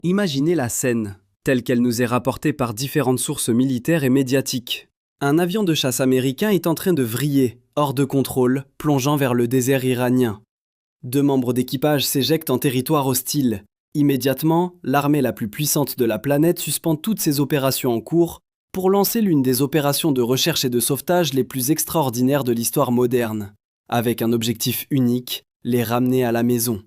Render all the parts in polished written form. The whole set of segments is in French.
Imaginez la scène, telle qu'elle nous est rapportée par différentes sources militaires et médiatiques. Un avion de chasse américain est en train de vriller, hors de contrôle, plongeant vers le désert iranien. 2 membres d'équipage s'éjectent en territoire hostile. Immédiatement, l'armée la plus puissante de la planète suspend toutes ses opérations en cours pour lancer l'une des opérations de recherche et de sauvetage les plus extraordinaires de l'histoire moderne, avec un objectif unique, les ramener à la maison.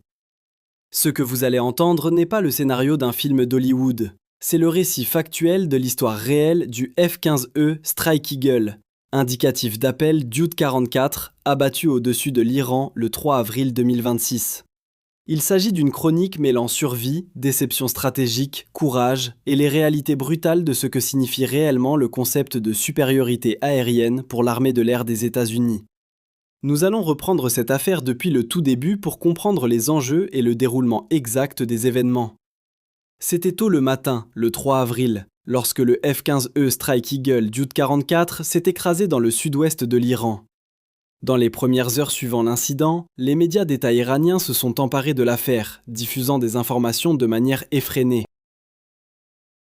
Ce que vous allez entendre n'est pas le scénario d'un film d'Hollywood, c'est le récit factuel de l'histoire réelle du F-15E Strike Eagle, indicatif d'appel Dude 44, abattu au-dessus de l'Iran le 3 avril 2026. Il s'agit d'une chronique mêlant survie, déception stratégique, courage et les réalités brutales de ce que signifie réellement le concept de supériorité aérienne pour l'armée de l'air des États-Unis. Nous allons reprendre cette affaire depuis le tout début pour comprendre les enjeux et le déroulement exact des événements. C'était tôt le matin, le 3 avril, lorsque le F-15E Strike Eagle Dude 44 s'est écrasé dans le sud-ouest de l'Iran. Dans les premières heures suivant l'incident, les médias d'État iraniens se sont emparés de l'affaire, diffusant des informations de manière effrénée.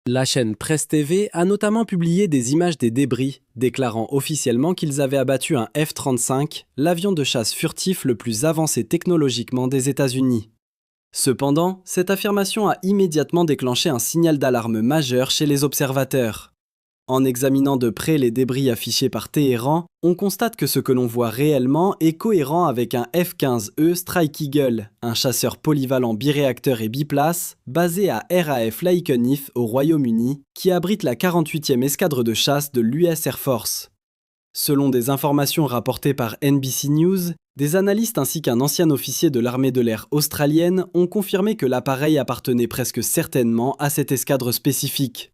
La chaîne Presse TV a notamment publié des images des débris, déclarant officiellement qu'ils avaient abattu un F-35, l'avion de chasse furtif le plus avancé technologiquement des États-Unis. Cependant, cette affirmation a immédiatement déclenché un signal d'alarme majeur chez les observateurs. En examinant de près les débris affichés par Téhéran, on constate que ce que l'on voit réellement est cohérent avec un F-15E Strike Eagle, un chasseur polyvalent biréacteur et biplace, basé à RAF Lakenheath au Royaume-Uni, qui abrite la 48e escadre de chasse de l'US Air Force. Selon des informations rapportées par NBC News, des analystes ainsi qu'un ancien officier de l'armée de l'air australienne ont confirmé que l'appareil appartenait presque certainement à cette escadre spécifique.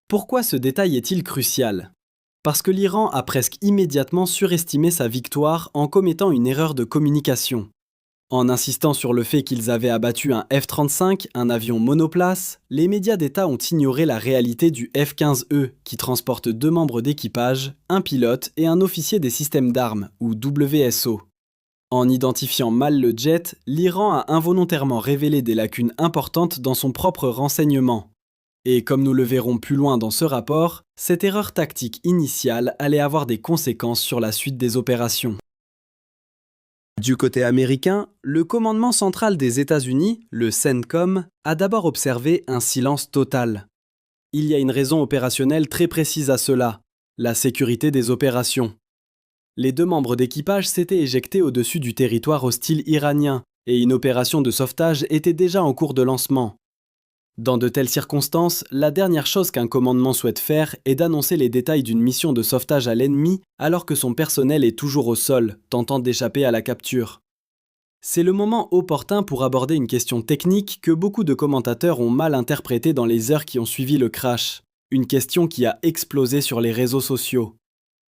Pourquoi ce détail est-il crucial ? Parce que l'Iran a presque immédiatement surestimé sa victoire en commettant une erreur de communication. En insistant sur le fait qu'ils avaient abattu un F-35, un avion monoplace, les médias d'État ont ignoré la réalité du F-15E, qui transporte 2 membres d'équipage, un pilote et un officier des systèmes d'armes, ou WSO. En identifiant mal le jet, l'Iran a involontairement révélé des lacunes importantes dans son propre renseignement. Et comme nous le verrons plus loin dans ce rapport, cette erreur tactique initiale allait avoir des conséquences sur la suite des opérations. Du côté américain, le commandement central des États-Unis, le CENTCOM, a d'abord observé un silence total. Il y a une raison opérationnelle très précise à cela, la sécurité des opérations. Les 2 membres d'équipage s'étaient éjectés au-dessus du territoire hostile iranien, et une opération de sauvetage était déjà en cours de lancement. Dans de telles circonstances, la dernière chose qu'un commandement souhaite faire est d'annoncer les détails d'une mission de sauvetage à l'ennemi alors que son personnel est toujours au sol, tentant d'échapper à la capture. C'est le moment opportun pour aborder une question technique que beaucoup de commentateurs ont mal interprétée dans les heures qui ont suivi le crash. Une question qui a explosé sur les réseaux sociaux.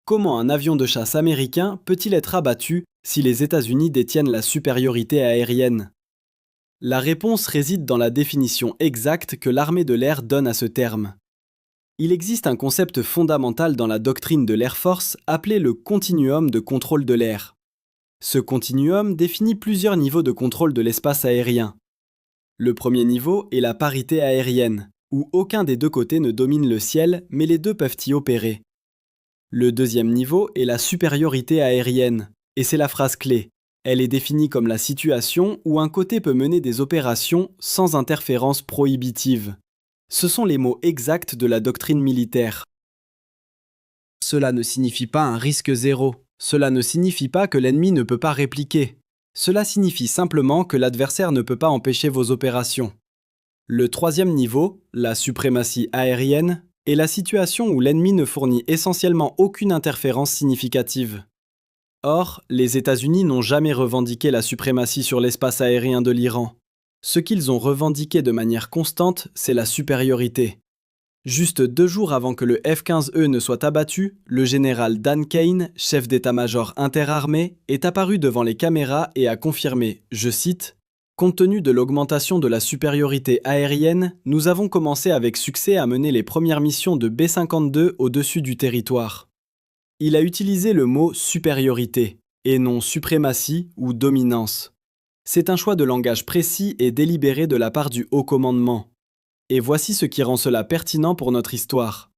Comment un avion de chasse américain peut-il être abattu si les États-Unis détiennent la supériorité aérienne ? La réponse réside dans la définition exacte que l'armée de l'air donne à ce terme. Il existe un concept fondamental dans la doctrine de l'Air Force appelé le continuum de contrôle de l'air. Ce continuum définit plusieurs niveaux de contrôle de l'espace aérien. Le premier niveau est la parité aérienne, où aucun des 2 côtés ne domine le ciel, mais les 2 peuvent y opérer. Le deuxième niveau est la supériorité aérienne, et c'est la phrase clé. Elle est définie comme la situation où un côté peut mener des opérations sans interférence prohibitive. Ce sont les mots exacts de la doctrine militaire. Cela ne signifie pas un risque zéro. Cela ne signifie pas que l'ennemi ne peut pas répliquer. Cela signifie simplement que l'adversaire ne peut pas empêcher vos opérations. Le troisième niveau, la suprématie aérienne, est la situation où l'ennemi ne fournit essentiellement aucune interférence significative. Or, les États-Unis n'ont jamais revendiqué la suprématie sur l'espace aérien de l'Iran. Ce qu'ils ont revendiqué de manière constante, c'est la supériorité. Juste 2 jours avant que le F-15E ne soit abattu, le général Dan Kane, chef d'état-major interarmée, est apparu devant les caméras et a confirmé, je cite, « Compte tenu de l'augmentation de la supériorité aérienne, nous avons commencé avec succès à mener les premières missions de B-52 au-dessus du territoire. » Il a utilisé le mot « supériorité » et non « suprématie » ou « dominance ». C'est un choix de langage précis et délibéré de la part du haut commandement. Et voici ce qui rend cela pertinent pour notre histoire.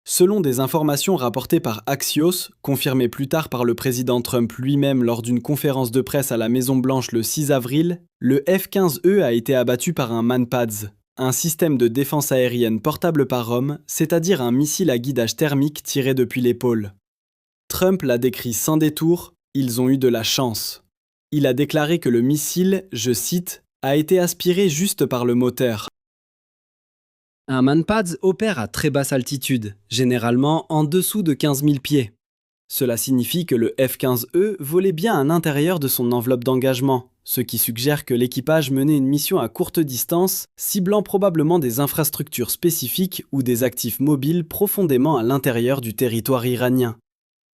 Selon des informations rapportées par Axios, confirmées plus tard par le président Trump lui-même lors d'une conférence de presse à la Maison-Blanche le 6 avril, le F-15E a été abattu par un Manpads, un système de défense aérienne portable par homme, c'est-à-dire un missile à guidage thermique tiré depuis l'épaule. Trump l'a décrit sans détour, ils ont eu de la chance. Il a déclaré que le missile, je cite, a été aspiré juste par le moteur. Un Manpads opère à très basse altitude, généralement en dessous de 15 000 pieds. Cela signifie que le F-15E volait bien à l'intérieur de son enveloppe d'engagement, ce qui suggère que l'équipage menait une mission à courte distance, ciblant probablement des infrastructures spécifiques ou des actifs mobiles profondément à l'intérieur du territoire iranien.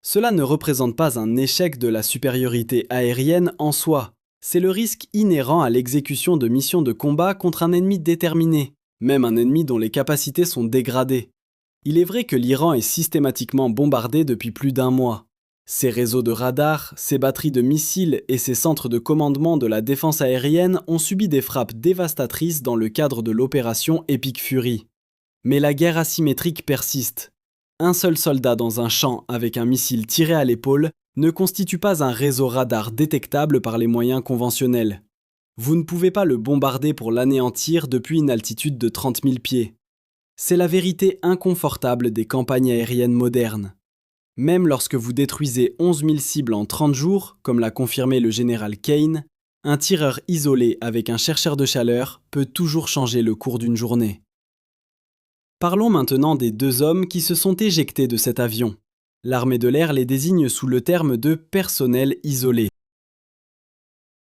Cela ne représente pas un échec de la supériorité aérienne en soi, c'est le risque inhérent à l'exécution de missions de combat contre un ennemi déterminé, même un ennemi dont les capacités sont dégradées. Il est vrai que l'Iran est systématiquement bombardé depuis plus d'1 mois. Ses réseaux de radars, ses batteries de missiles et ses centres de commandement de la défense aérienne ont subi des frappes dévastatrices dans le cadre de l'opération Epic Fury. Mais la guerre asymétrique persiste. Un seul soldat dans un champ avec un missile tiré à l'épaule ne constitue pas un réseau radar détectable par les moyens conventionnels. Vous ne pouvez pas le bombarder pour l'anéantir depuis une altitude de 30 000 pieds. C'est la vérité inconfortable des campagnes aériennes modernes. Même lorsque vous détruisez 11 000 cibles en 30 jours, comme l'a confirmé le général Kane, un tireur isolé avec un chercheur de chaleur peut toujours changer le cours d'une journée. Parlons maintenant des 2 hommes qui se sont éjectés de cet avion. L'armée de l'air les désigne sous le terme de personnel isolé.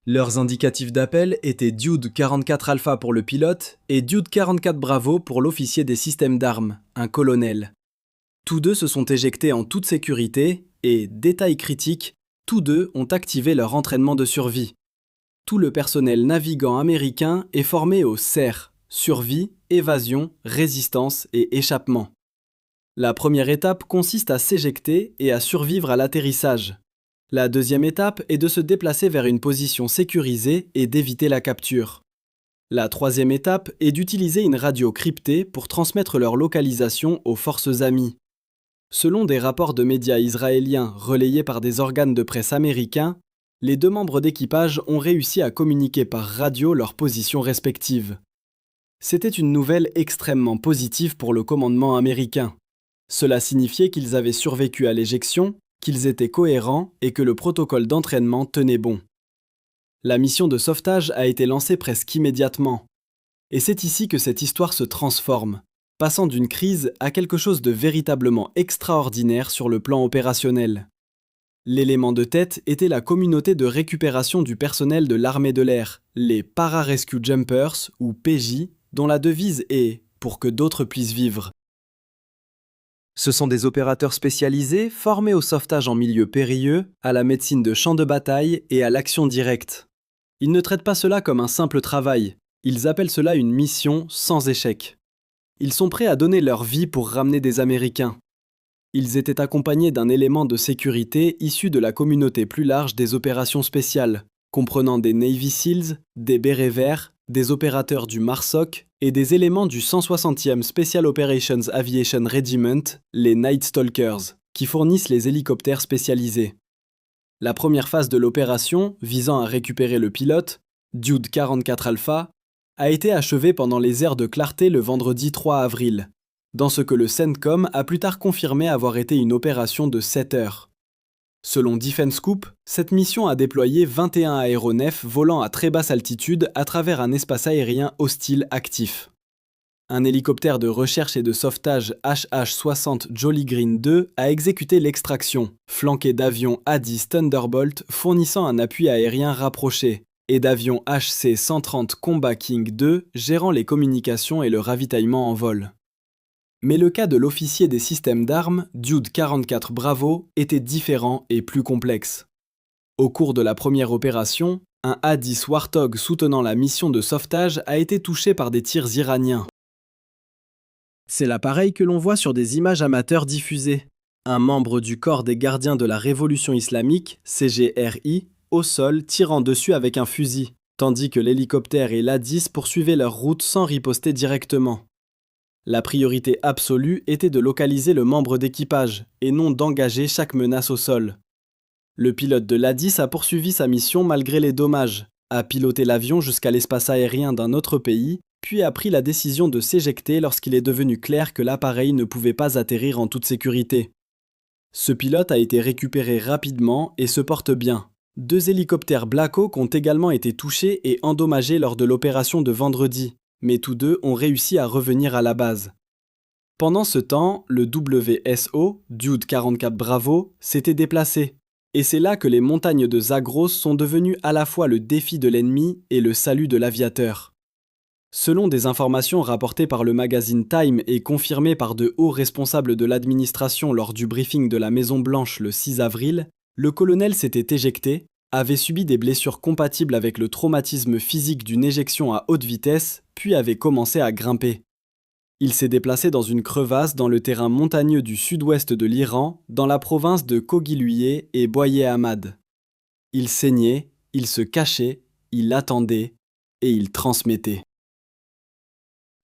Leurs indicatifs d'appel étaient Dude 44 Alpha pour le pilote et Dude 44 Bravo pour l'officier des systèmes d'armes, un colonel. Tous 2 se sont éjectés en toute sécurité et, détail critique, tous 2 ont activé leur entraînement de survie. Tout le personnel navigant américain est formé au CER, survie, évasion, résistance et échappement. La première étape consiste à s'éjecter et à survivre à l'atterrissage. La deuxième étape est de se déplacer vers une position sécurisée et d'éviter la capture. La troisième étape est d'utiliser une radio cryptée pour transmettre leur localisation aux forces amies. Selon des rapports de médias israéliens relayés par des organes de presse américains, les 2 membres d'équipage ont réussi à communiquer par radio leurs positions respectives. C'était une nouvelle extrêmement positive pour le commandement américain. Cela signifiait qu'ils avaient survécu à l'éjection, qu'ils étaient cohérents et que le protocole d'entraînement tenait bon. La mission de sauvetage a été lancée presque immédiatement. Et c'est ici que cette histoire se transforme, passant d'une crise à quelque chose de véritablement extraordinaire sur le plan opérationnel. L'élément de tête était la communauté de récupération du personnel de l'armée de l'air, les Para-Rescue Jumpers ou PJ, dont la devise est « pour que d'autres puissent vivre ». Ce sont des opérateurs spécialisés formés au sauvetage en milieu périlleux, à la médecine de champ de bataille et à l'action directe. Ils ne traitent pas cela comme un simple travail, ils appellent cela une mission sans échec. Ils sont prêts à donner leur vie pour ramener des Américains. Ils étaient accompagnés d'un élément de sécurité issu de la communauté plus large des opérations spéciales, comprenant des Navy Seals, des Bérets Verts, des opérateurs du MARSOC et des éléments du 160e Special Operations Aviation Regiment, les Night Stalkers, qui fournissent les hélicoptères spécialisés. La première phase de l'opération, visant à récupérer le pilote, Dude 44 Alpha, a été achevée pendant les heures de clarté le vendredi 3 avril, dans ce que le CENTCOM a plus tard confirmé avoir été une opération de 7 heures. Selon Defense Scoop, cette mission a déployé 21 aéronefs volant à très basse altitude à travers un espace aérien hostile actif. Un hélicoptère de recherche et de sauvetage HH-60 Jolly Green 2 a exécuté l'extraction, flanqué d'avions A-10 Thunderbolt fournissant un appui aérien rapproché, et d'avions HC-130 Combat King 2 gérant les communications et le ravitaillement en vol. Mais le cas de l'officier des systèmes d'armes, Dude 44 Bravo, était différent et plus complexe. Au cours de la première opération, un A-10 Warthog soutenant la mission de sauvetage a été touché par des tirs iraniens. C'est l'appareil que l'on voit sur des images amateurs diffusées. Un membre du corps des gardiens de la Révolution islamique, CGRI, au sol tirant dessus avec un fusil, tandis que l'hélicoptère et l'A-10 poursuivaient leur route sans riposter directement. La priorité absolue était de localiser le membre d'équipage et non d'engager chaque menace au sol. Le pilote de l'A-10 a poursuivi sa mission malgré les dommages, a piloté l'avion jusqu'à l'espace aérien d'un autre pays, puis a pris la décision de s'éjecter lorsqu'il est devenu clair que l'appareil ne pouvait pas atterrir en toute sécurité. Ce pilote a été récupéré rapidement et se porte bien. 2 hélicoptères Black Hawk ont également été touchés et endommagés lors de l'opération de vendredi, mais tous deux ont réussi à revenir à la base. Pendant ce temps, le WSO, Dude 44 Bravo, s'était déplacé. Et c'est là que les montagnes de Zagros sont devenues à la fois le défi de l'ennemi et le salut de l'aviateur. Selon des informations rapportées par le magazine Time et confirmées par de hauts responsables de l'administration lors du briefing de la Maison-Blanche le 6 avril, le colonel s'était éjecté, avait subi des blessures compatibles avec le traumatisme physique d'une éjection à haute vitesse, puis avait commencé à grimper. Il s'est déplacé dans une crevasse dans le terrain montagneux du sud-ouest de l'Iran, dans la province de Kogiluye et Boye Ahmad. Il saignait, il se cachait, il attendait et il transmettait.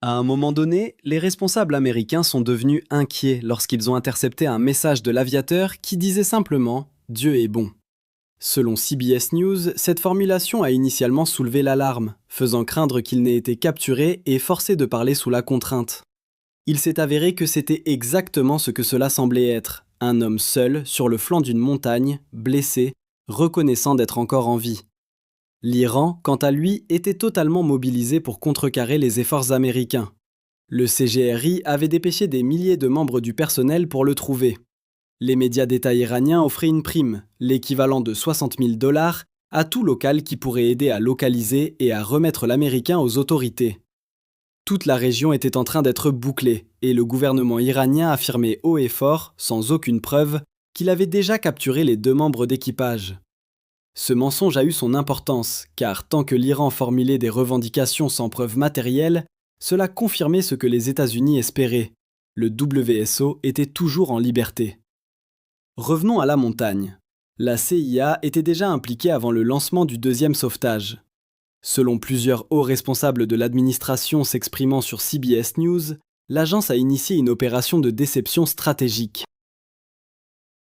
À un moment donné, les responsables américains sont devenus inquiets lorsqu'ils ont intercepté un message de l'aviateur qui disait simplement « Dieu est bon ». Selon CBS News, cette formulation a initialement soulevé l'alarme, faisant craindre qu'il n'ait été capturé et forcé de parler sous la contrainte. Il s'est avéré que c'était exactement ce que cela semblait être, un homme seul sur le flanc d'une montagne, blessé, reconnaissant d'être encore en vie. L'Iran, quant à lui, était totalement mobilisé pour contrecarrer les efforts américains. Le CGRI avait dépêché des milliers de membres du personnel pour le trouver. Les médias d'État iraniens offraient une prime, l'équivalent de 60 000 $, à tout local qui pourrait aider à localiser et à remettre l'Américain aux autorités. Toute la région était en train d'être bouclée, et le gouvernement iranien affirmait haut et fort, sans aucune preuve, qu'il avait déjà capturé les 2 membres d'équipage. Ce mensonge a eu son importance, car tant que l'Iran formulait des revendications sans preuve matérielle, cela confirmait ce que les États-Unis espéraient. Le WSO était toujours en liberté. Revenons à la montagne. La CIA était déjà impliquée avant le lancement du 2e sauvetage. Selon plusieurs hauts responsables de l'administration s'exprimant sur CBS News, l'agence a initié une opération de déception stratégique.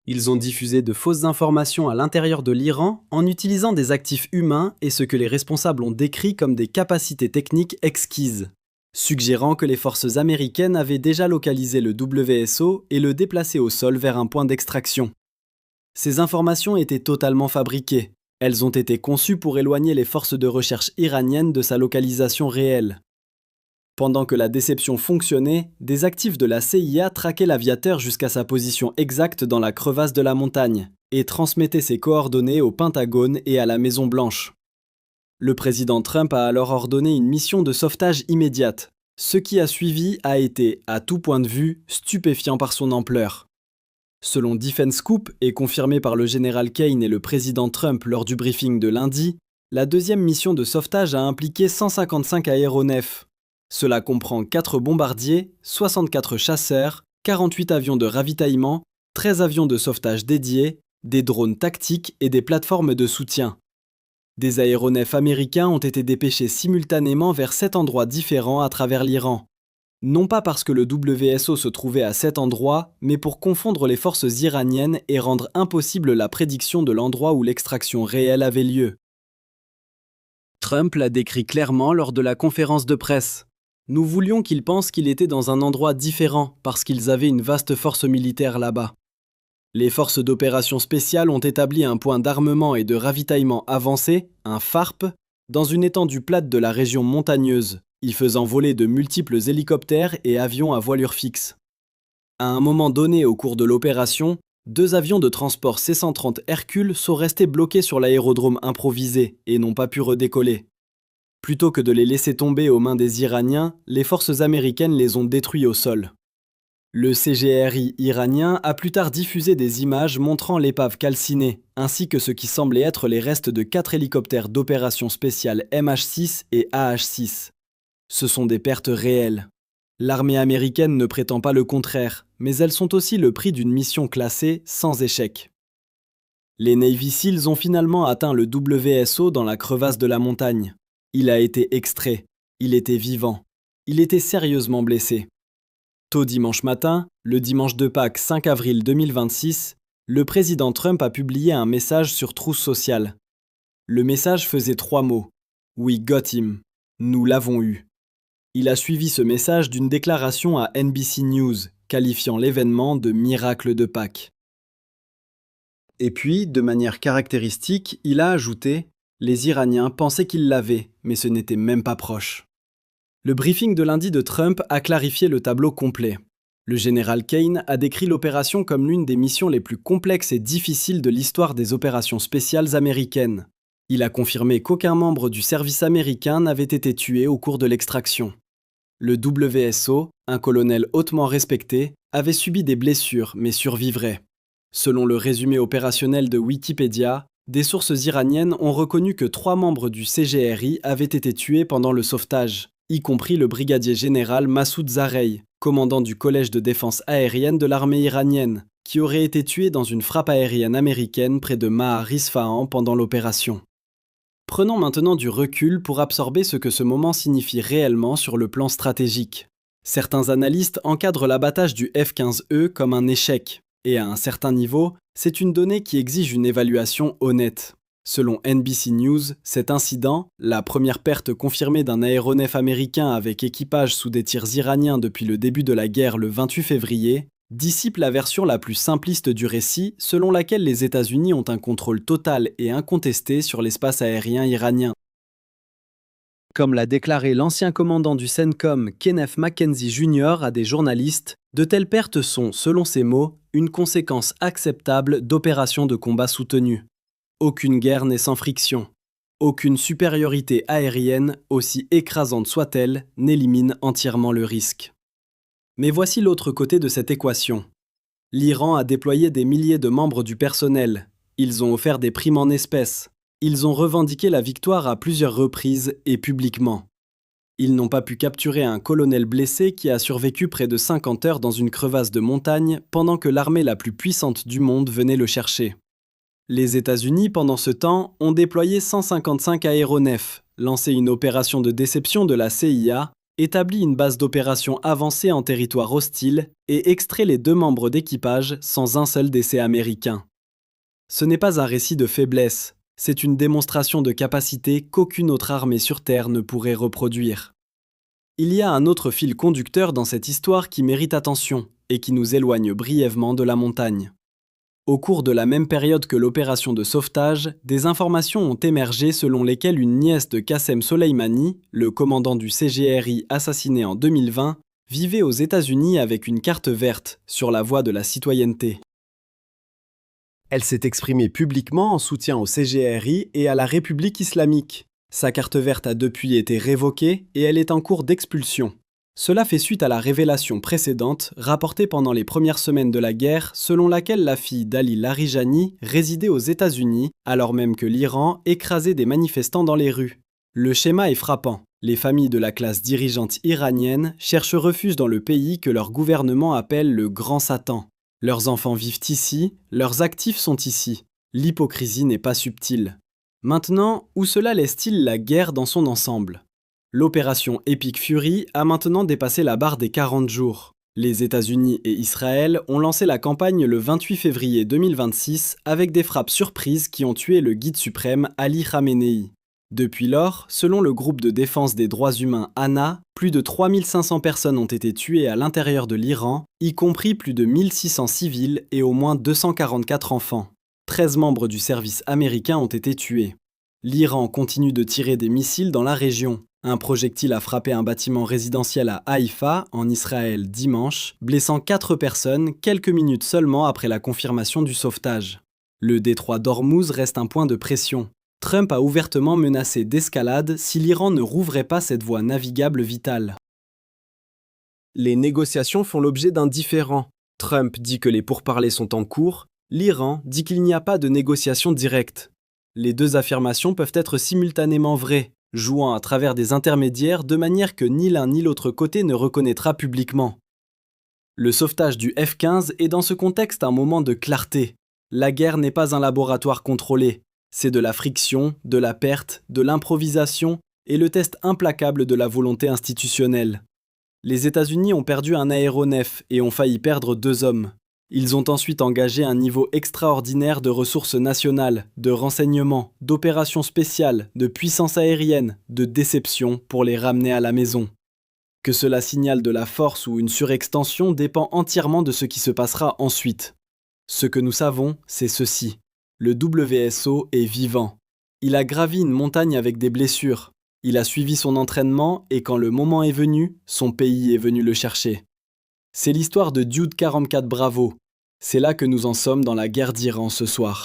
Ils ont diffusé de fausses informations à l'intérieur de l'Iran en utilisant des actifs humains et ce que les responsables ont décrit comme des capacités techniques exquises, suggérant que les forces américaines avaient déjà localisé le WSO et le déplacé au sol vers un point d'extraction. Ces informations étaient totalement fabriquées. Elles ont été conçues pour éloigner les forces de recherche iraniennes de sa localisation réelle. Pendant que la déception fonctionnait, des actifs de la CIA traquaient l'aviateur jusqu'à sa position exacte dans la crevasse de la montagne et transmettaient ses coordonnées au Pentagone et à la Maison-Blanche. Le président Trump a alors ordonné une mission de sauvetage immédiate. Ce qui a suivi a été, à tout point de vue, stupéfiant par son ampleur. Selon Defense Scoop et confirmé par le général Kane et le président Trump lors du briefing de lundi, la 2e mission de sauvetage a impliqué 155 aéronefs. Cela comprend 4 bombardiers, 64 chasseurs, 48 avions de ravitaillement, 13 avions de sauvetage dédiés, des drones tactiques et des plateformes de soutien. Des aéronefs américains ont été dépêchés simultanément vers 7 endroits différents à travers l'Iran. Non pas parce que le WSO se trouvait à cet endroit, mais pour confondre les forces iraniennes et rendre impossible la prédiction de l'endroit où l'extraction réelle avait lieu. Trump l'a décrit clairement lors de la conférence de presse. Nous voulions qu'ils pensent qu'il était dans un endroit différent parce qu'ils avaient une vaste force militaire là-bas. Les forces d'opération spéciales ont établi un point d'armement et de ravitaillement avancé, un FARP, dans une étendue plate de la région montagneuse, y faisant voler de multiples hélicoptères et avions à voilure fixe. À un moment donné au cours de l'opération, 2 avions de transport C-130 Hercule sont restés bloqués sur l'aérodrome improvisé et n'ont pas pu redécoller. Plutôt que de les laisser tomber aux mains des Iraniens, les forces américaines les ont détruits au sol. Le CGRI iranien a plus tard diffusé des images montrant l'épave calcinée, ainsi que ce qui semblait être les restes de 4 hélicoptères d'opération spéciale MH6 et AH6. Ce sont des pertes réelles. L'armée américaine ne prétend pas le contraire, mais elles sont aussi le prix d'une mission classée sans échec. Les Navy Seals ont finalement atteint le WSO dans la crevasse de la montagne. Il a été extrait. Il était vivant. Il était sérieusement blessé. Tôt dimanche matin, le dimanche de Pâques 5 avril 2026, le président Trump a publié un message sur Truth Social. Le message faisait 3 mots. We got him. Nous l'avons eu. Il a suivi ce message d'une déclaration à NBC News, qualifiant l'événement de miracle de Pâques. Et puis, de manière caractéristique, il a ajouté « Les Iraniens pensaient qu'ils l'avaient, mais ce n'était même pas proche ». Le briefing de lundi de Trump a clarifié le tableau complet. Le général Kane a décrit l'opération comme l'une des missions les plus complexes et difficiles de l'histoire des opérations spéciales américaines. Il a confirmé qu'aucun membre du service américain n'avait été tué au cours de l'extraction. Le WSO, un colonel hautement respecté, avait subi des blessures mais survivrait. Selon le résumé opérationnel de Wikipédia, des sources iraniennes ont reconnu que 3 membres du CGRI avaient été tués pendant le sauvetage, y compris le brigadier général Massoud Zarei, commandant du collège de défense aérienne de l'armée iranienne, qui aurait été tué dans une frappe aérienne américaine près de Mahar Isfahan pendant l'opération. Prenons maintenant du recul pour absorber ce que ce moment signifie réellement sur le plan stratégique. Certains analystes encadrent l'abattage du F-15E comme un échec, et à un certain niveau, c'est une donnée qui exige une évaluation honnête. Selon NBC News, cet incident, la première perte confirmée d'un aéronef américain avec équipage sous des tirs iraniens depuis le début de la guerre le 28 février, dissipe la version la plus simpliste du récit selon laquelle les États-Unis ont un contrôle total et incontesté sur l'espace aérien iranien. Comme l'a déclaré l'ancien commandant du CENTCOM Kenneth McKenzie Jr. à des journalistes, de telles pertes sont, selon ses mots, une conséquence acceptable d'opérations de combat soutenues. Aucune guerre n'est sans friction. Aucune supériorité aérienne, aussi écrasante soit-elle, n'élimine entièrement le risque. Mais voici l'autre côté de cette équation. L'Iran a déployé des milliers de membres du personnel. Ils ont offert des primes en espèces. Ils ont revendiqué la victoire à plusieurs reprises et publiquement. Ils n'ont pas pu capturer un colonel blessé qui a survécu près de 50 heures dans une crevasse de montagne pendant que l'armée la plus puissante du monde venait le chercher. Les États-Unis, pendant ce temps, ont déployé 155 aéronefs, lancé une opération de déception de la CIA, établi une base d'opération avancée en territoire hostile et extrait les 2 membres d'équipage sans un seul décès américain. Ce n'est pas un récit de faiblesse. C'est une démonstration de capacité qu'aucune autre armée sur Terre ne pourrait reproduire. Il y a un autre fil conducteur dans cette histoire qui mérite attention et qui nous éloigne brièvement de la montagne. Au cours de la même période que l'opération de sauvetage, des informations ont émergé selon lesquelles une nièce de Qassem Soleimani, le commandant du CGRI assassiné en 2020, vivait aux États-Unis avec une carte verte sur la voie de la citoyenneté. Elle s'est exprimée publiquement en soutien au CGRI et à la République islamique. Sa carte verte a depuis été révoquée et elle est en cours d'expulsion. Cela fait suite à la révélation précédente rapportée pendant les premières semaines de la guerre selon laquelle la fille d'Ali Larijani résidait aux États-Unis alors même que l'Iran écrasait des manifestants dans les rues. Le schéma est frappant. Les familles de la classe dirigeante iranienne cherchent refuge dans le pays que leur gouvernement appelle le Grand Satan. Leurs enfants vivent ici, leurs actifs sont ici. L'hypocrisie n'est pas subtile. Maintenant, où cela laisse-t-il la guerre dans son ensemble ? L'opération Epic Fury a maintenant dépassé la barre des 40 jours. Les États-Unis et Israël ont lancé la campagne le 28 février 2026 avec des frappes surprises qui ont tué le guide suprême Ali Khamenei. Depuis lors, selon le groupe de défense des droits humains ANA, plus de 3500 personnes ont été tuées à l'intérieur de l'Iran, y compris plus de 1600 civils et au moins 244 enfants. 13 membres du service américain ont été tués. L'Iran continue de tirer des missiles dans la région. Un projectile a frappé un bâtiment résidentiel à Haïfa, en Israël, dimanche, blessant 4 personnes quelques minutes seulement après la confirmation du sauvetage. Le détroit d'Ormuz reste un point de pression. Trump a ouvertement menacé d'escalade si l'Iran ne rouvrait pas cette voie navigable vitale. Les négociations font l'objet d'un différend. Trump dit que les pourparlers sont en cours, l'Iran dit qu'il n'y a pas de négociation directe. Les 2 affirmations peuvent être simultanément vraies, jouant à travers des intermédiaires de manière que ni l'un ni l'autre côté ne reconnaîtra publiquement. Le sauvetage du F-15 est dans ce contexte un moment de clarté. La guerre n'est pas un laboratoire contrôlé. C'est de la friction, de la perte, de l'improvisation et le test implacable de la volonté institutionnelle. Les États-Unis ont perdu un aéronef et ont failli perdre 2 hommes. Ils ont ensuite engagé un niveau extraordinaire de ressources nationales, de renseignements, d'opérations spéciales, de puissance aérienne, de déception pour les ramener à la maison. Que cela signale de la force ou une surextension dépend entièrement de ce qui se passera ensuite. Ce que nous savons, c'est ceci. Le WSO est vivant. Il a gravi une montagne avec des blessures. Il a suivi son entraînement et quand le moment est venu, son pays est venu le chercher. C'est l'histoire de Dude 44 Bravo. C'est là que nous en sommes dans la guerre d'Iran ce soir.